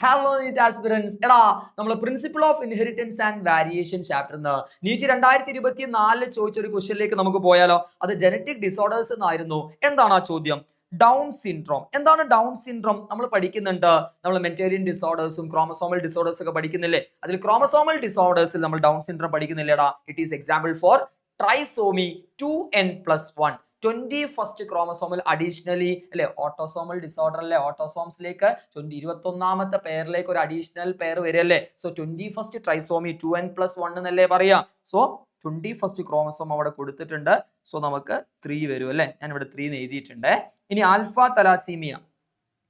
Hello NEET aspirants. എടാ നമ്മൾ principle of inheritance and variation ചാപ്റ്ററിന് നീറ്റ് 2024 ചോദിച്ച ഒരു ക്വസ്റ്റ്യനിലേക്ക് നമുക്ക് പോയാലോ? അത് ജനറ്റിക് ഡിസോർഡേഴ്സ് എന്നായിരുന്നു. എന്താണ് ആ ചോദ്യം? Down syndrome. എന്താണ് ഡൗൺ സിൻഡ്രോം? നമ്മൾ പഠിക്കുന്നുണ്ട്. നമ്മൾ മെന്റേറിയൻ ഡിസോർഡേഴ്സും ക്രോമസോമൽ ഡിസോർഡേഴ്സ് ഒക്കെ പഠിക്കുന്നില്ലേ? അതിൽ ക്രോമസോമൽ ഡിസോർഡേഴ്സിൽ നമ്മൾ ഡൗൺ സിൻഡ്രോം പഠിക്കുന്നില്ലേടാ? It is example for trisomy 2n+1. 21st ക്രോമസോമിൽ അഡീഷണലി അല്ലെ ഓട്ടോസോമൽ ഡിസോർഡർ അല്ലെ ഓട്ടോസോംസിലേക്ക് 21ാമത്തെ പെയറിലേക്ക് ഒരു അഡീഷണൽ പെയർ വരികയല്ലേ. സോ 21st ട്രൈസോമി 2n+1 എന്നല്ലേ പറയാ. സോ 21st ക്രോമസോം അവിടെ കൊടുത്തിട്ടുണ്ട്. സോ നമുക്ക് 3 വരും അല്ലെ. ഞാൻ ഇവിടെ 3 എഴുതിയിട്ടുണ്ട്. ഇനി alpha thalassaemia.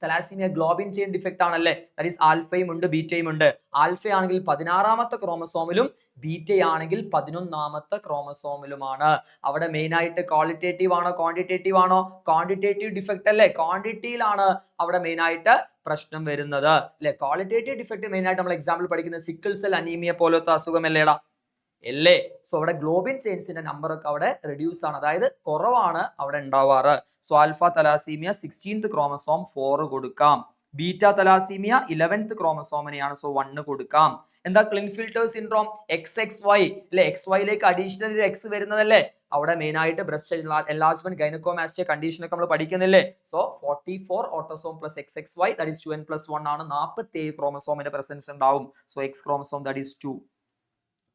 Thalassaemia globin chain defect ആണല്ലേ. ദാറ്റ് ഈസ് ആൽഫയും ഉണ്ട് ബീറ്റയും ഉണ്ട്. ആൽഫ ആണെങ്കിൽ 16ാമത്തെ ക്രോമസോമിലും ബീറ്റ ആണെങ്കിൽ 11ാമത്തെ ക്രോമസോമിലുമാണ്. അവിടെ മെയിൻ ആയിട്ട് ക്വാളിറ്റേറ്റീവ് ആണോ ക്വാണ്ടിറ്റേറ്റീവ് ആണോ? ക്വാണ്ടിറ്റേറ്റീവ് ഡിഫക്റ്റ് അല്ലേ. ക്വാണ്ടിറ്റിയിലാണ് അവിടെ മെയിൻ ആയിട്ട് പ്രശ്നം വരുന്നത് അല്ലെ. ക്വാളിറ്റേറ്റീവ് ഡിഫക്റ്റ് മെയിൻ ആയിട്ട് നമ്മൾ എക്സാമ്പിൾ പഠിക്കുന്നത് സിക്കിൾ സെൽ അനീമിയ പോലത്തെ അസുഖമല്ലേടാ അല്ലേ. സോ അവിടെ ഗ്ലോബിൻ ചെയിൻസിന്റെ നമ്പർ ഒക്കെ അവിടെ റെഡ്യൂസ് ആണ്, അതായത് കുറവാണ് അവിടെ ഉണ്ടാവാറ്. So alpha thalassaemia 16th chromosome 4 കൊടുക്കാം. Beta thalassaemia 11th ക്രോമസോമിനെയാണ്. സോ 1 കൊടുക്കാം. എന്താ ക്ലിൻഫിൽട്ടർ സിൻഡ്രോം? XXY അല്ലെ. XYയിലേക്ക് അഡീഷണൽ ഒരു X വരുന്നതല്ലേ. അവിടെ മെയിൻ ആയിട്ട് ബ്രസ്റ്റ് എൻലാർജ്മെന്റ് ഗൈനക്കോമാസ്റ്റിയ കണ്ടീഷൻ ഒക്കെ നമ്മൾ പഠിക്കുന്നില്ലേ. So 44 autosome plus XXY that is 2n+1 ആണ്. 47 ക്രോമസോമിന്റെ പ്രസൻസ് ഉണ്ടാവും. So X chromosome that is 2.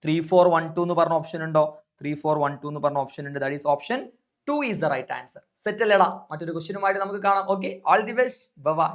3412 എന്ന് പറഞ്ഞ ഓപ്ഷൻ ഉണ്ടോ? 3412 എന്ന് പറഞ്ഞ ഓപ്ഷൻ ഉണ്ട്. That is option 2 is the right answer. Set അല്ലേടാ. മറ്റൊരു ക്വസ്റ്റ്യനുമായിട്ട് നമുക്ക് കാണാം. Okay, all the best. By.